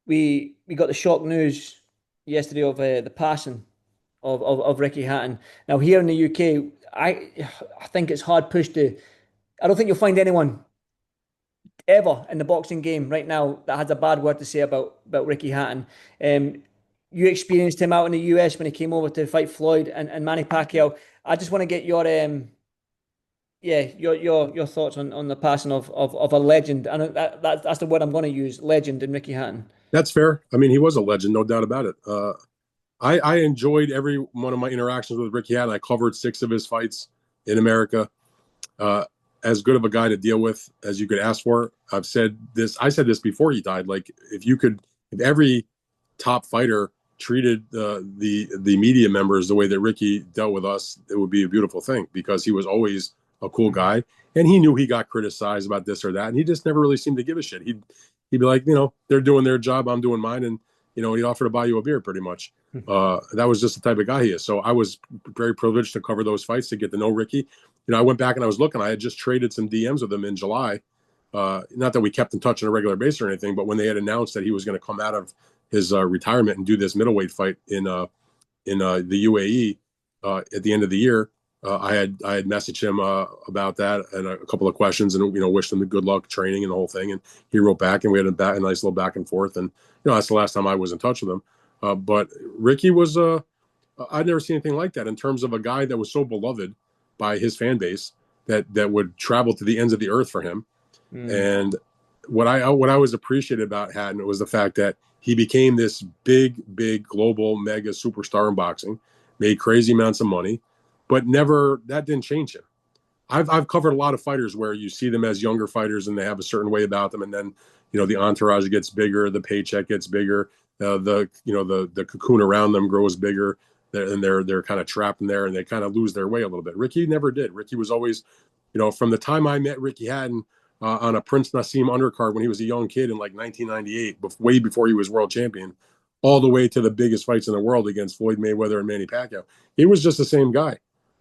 we got the shock news yesterday of the passing of Ricky Hatton. Now here in the UK, I think it's hard pushed to. I don't think you'll find anyone ever in the boxing game right now that has a bad word to say about Ricky Hatton. You experienced him out in the US when he came over to fight Floyd and Manny Pacquiao. I just want to get your your thoughts on the passing of a legend, and that's the word I'm going to use, legend in Ricky Hatton. That's fair. I mean, he was a legend, no doubt about it. I enjoyed every one of my interactions with Ricky Hatton. I covered 6 of his fights in America. Uh, as good of a guy to deal with as you could ask for. I've said this. I said this before he died. Like if every top fighter treated the media members the way that Ricky dealt with us, it would be a beautiful thing because he was always a cool guy and he knew he got criticized about this or that, and he just never really seemed to give a shit. He'd be like, they're doing their job, I'm doing mine, and he'd offer to buy you a beer pretty much. That was just the type of guy he is. So I was very privileged to cover those fights, to get to know Ricky. I went back and I was looking. I had just traded some DMs with him in July. Not that we kept in touch on a regular basis or anything, but when they had announced that he was going to come out of his retirement and do this middleweight fight in the UAE at the end of the year, I had messaged him about that and a couple of questions, and wished him the good luck training and the whole thing. And he wrote back, and we had a nice little back and forth. And that's the last time I was in touch with him. But Ricky was I'd never seen anything like that in terms of a guy that was so beloved by his fan base that would travel to the ends of the earth for him. And what I always appreciated about Hatton was the fact that he became this big global mega superstar in boxing, made crazy amounts of money, but that didn't change him. I've covered a lot of fighters where you see them as younger fighters and they have a certain way about them, and then the entourage gets bigger, the paycheck gets bigger, the cocoon around them grows bigger, and they're kind of trapped in there and they kind of lose their way a little bit. Ricky never did. Ricky was always, from the time I met Ricky Hatton on a Prince Nassim undercard when he was a young kid in like 1998, way before he was world champion, all the way to the biggest fights in the world against Floyd Mayweather and Manny Pacquiao. He was just the same guy,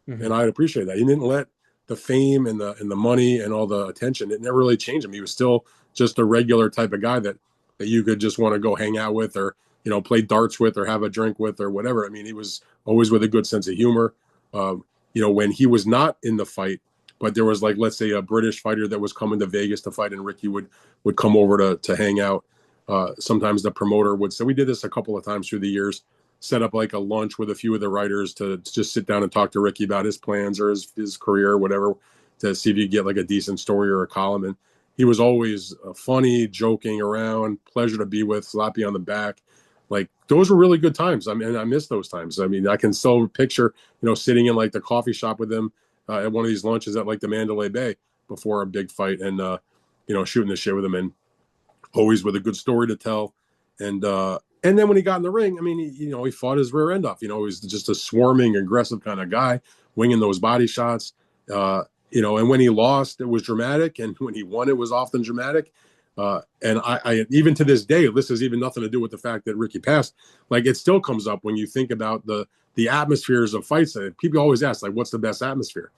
and I appreciate that. He didn't let the fame and the money and all the attention, it never really changed him. He was still just a regular type of guy that you could just want to go hang out with, or play darts with, or have a drink with, or whatever. I mean, he was always with a good sense of humor. When he was not in the fight, but there was, like, let's say a British fighter that was coming to Vegas to fight, and Ricky would come over to hang out. Sometimes the promoter would. So we did this a couple of times through the years, set up like a lunch with a few of the writers to just sit down and talk to Ricky about his plans or his career or whatever, to see if you get like a decent story or a column. And he was always funny, joking around, pleasure to be with, slap you on the back. Like, those were really good times. I mean, I miss those times. I mean, I can still picture, sitting in like the coffee shop with him at one of these lunches at like the Mandalay Bay before a big fight, and shooting the shit with him, and always with a good story to tell. And then when he got in the ring, I mean, he fought his rear end off. He was just a swarming, aggressive kind of guy, winging those body shots. And when he lost, it was dramatic, and when he won, it was often dramatic. And I even to this day, this has even nothing to do with the fact that Ricky passed. Like, it still comes up when you think about the atmospheres of fights. That people always ask, like, what's the best atmosphere?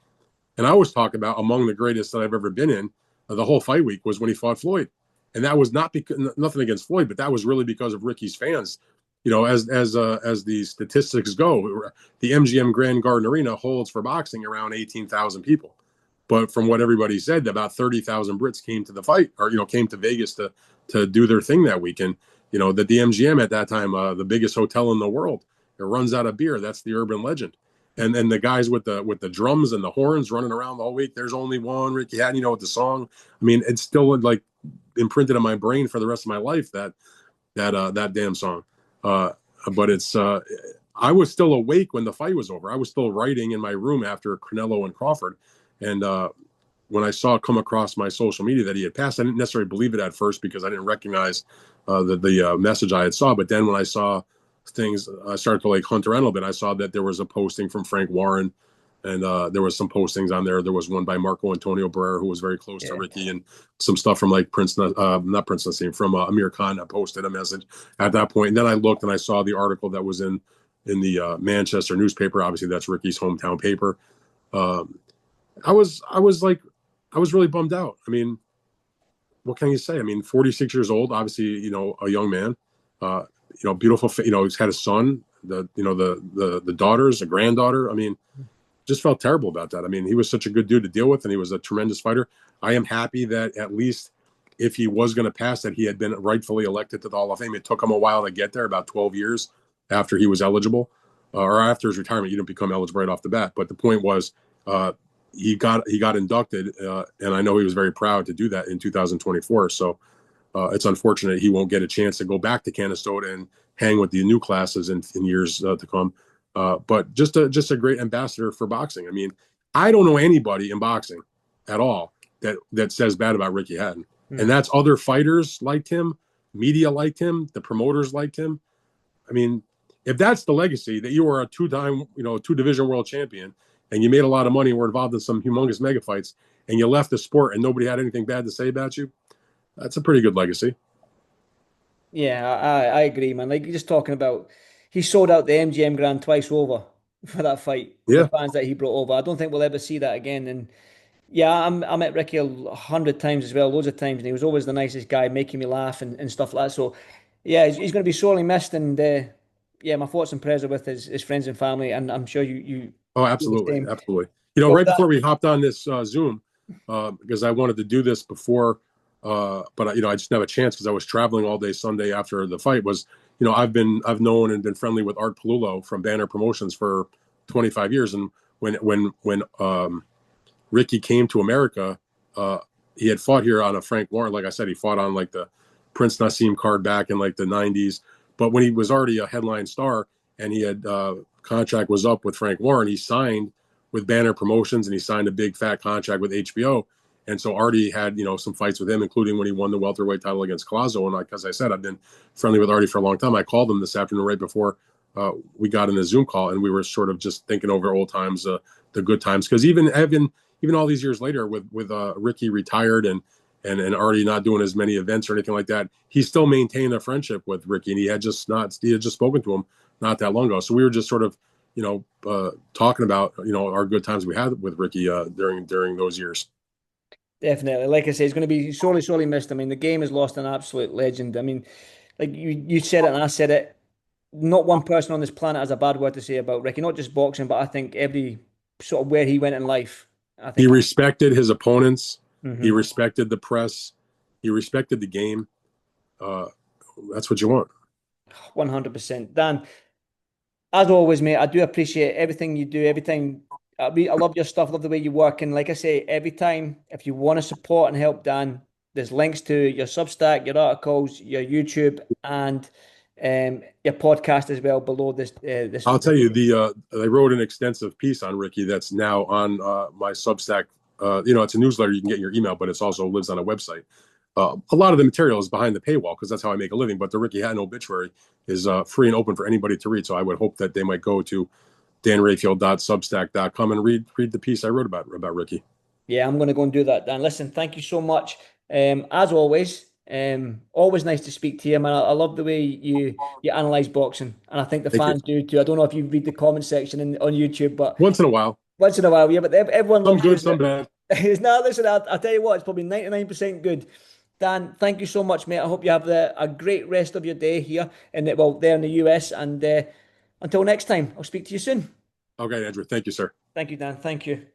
And I always talk about among the greatest that I've ever been in. The whole fight week was when he fought Floyd. And that was not because nothing against Floyd, but that was really because of Ricky's fans. As the statistics go, the MGM Grand Garden Arena holds for boxing around 18,000 people. But from what everybody said, about 30,000 Brits came to the fight, or came to Vegas to do their thing that weekend. That the MGM at that time, the biggest hotel in the world, it runs out of beer. That's the urban legend. And then the guys with the drums and the horns running around all week. There's only one Ricky Hatton, with the song. I mean, it's still like imprinted in my brain for the rest of my life, that damn song. But it's I was still awake when the fight was over. I was still writing in my room after Canelo and Crawford, and when I saw it come across my social media that he had passed, I didn't necessarily believe it at first because I didn't recognize the message I had saw. But then when I saw things, I started to like hunt around a little bit. I saw that there was a posting from Frank Warren, and there was some postings on there. There was one by Marco Antonio Barrera, who was very close to Ricky, and some stuff from like not Prince Nassim, from Amir Khan. I posted a message at that point, and then I looked and I saw the article that was in the Manchester newspaper. Obviously, that's Ricky's hometown paper. I was really bummed out. I mean, what can you say? I mean, 46 years old, obviously, a young man. Beautiful. He's had a son, the daughters, a granddaughter. I mean, just felt terrible about that. I mean, he was such a good dude to deal with, and he was a tremendous fighter. I am happy that at least if he was going to pass, that he had been rightfully elected to the Hall of Fame. It took him a while to get there, about 12 years after he was eligible, or after his retirement. You didn't become eligible right off the bat. But the point was, he got inducted, and I know he was very proud to do that in 2024. So it's unfortunate he won't get a chance to go back to Canastota and hang with the new classes in years to come. But just a great ambassador for boxing. I mean, I don't know anybody in boxing at all that says bad about Ricky Hatton, and that's other fighters liked him, media liked him, the promoters liked him. I mean, if that's the legacy, that you were a two-time, two-division world champion, and you made a lot of money, were involved in some humongous mega fights, and you left the sport and nobody had anything bad to say about you, that's a pretty good legacy. Yeah, I agree, man. Like you're just talking about, he sold out the MGM Grand twice over for that fight. The Yeah. fans that he brought over. I don't think we'll ever see that again. And yeah, I met Ricky 100 times as well, loads of times, and he was always the nicest guy, making me laugh and stuff like that. So yeah, he's going to be sorely missed. And yeah, my thoughts and prayers are with his friends and family, and I'm sure you Oh, do the absolutely, same. absolutely. Well, Right that before we hopped on this Zoom, because I wanted to do this before, but I just didn't have a chance because I was traveling all day Sunday after the fight. I've known and been friendly with Art Palullo from Banner Promotions for 25 years, and when Ricky came to America, uh, he had fought here on a Frank Warren. Like I said, he fought on like the Prince Nassim card back in like the 90s. But when he was already a headline star and he had contract was up with Frank Warren, he signed with Banner Promotions and he signed a big fat contract with HBO. And so Artie had, some fights with him, including when he won the welterweight title against Collazo. And as I said, I've been friendly with Artie for a long time. I called him this afternoon right before we got in a Zoom call, and we were sort of just thinking over old times, the good times. Because even all these years later, with Ricky retired and already not doing as many events or anything like that, he still maintained a friendship with Ricky, and he had just spoken to him not that long ago. So we were just sort of talking about our good times we had with Ricky during those years. definitely, like I say, he's going to be sorely missed. I mean, the game has lost an absolute legend. I mean, like you said it and I said it. Not one person on this planet has a bad word to say about Ricky. Not just boxing, but I think every sort of where he went in life. I He think. respected his opponents. He Mhm. respected the press. He respected the game. Uh, that's what you want. 100%. Dan, as always, mate, I do appreciate everything you do. Every time, I love your stuff, love the way you work. And like I say, every time, if you want to support and help Dan, there's links to your Substack, your articles, your YouTube, and your podcast as well below this I'll tell you, video. I wrote an extensive piece on Ricky that's now on my Substack. It's a newsletter you can get in your email, but it also lives on a website. A lot of the material is behind the paywall because that's how I make a living. But the Ricky Hatton obituary is free and open for anybody to read. So I would hope that they might go to danrayfield.substack.com and read the piece I wrote about Ricky. Yeah, I'm going to go and do that, Dan. Listen, thank you so much. As always, always nice to speak to you, man. I love the way you analyze boxing, and I think the Thank you. fans do too. I don't know if you read the comment section on YouTube, but Once in a while, once in a while, yeah. But everyone some loves you. good, some bad. It's not. Listen, I'll tell you what, it's probably 99% good. Dan, thank you so much, mate. I hope you have a great rest of your day here there in the US. And until next time, I'll speak to you soon. Okay, Andrew. Thank you, sir. Thank you, Dan. Thank you.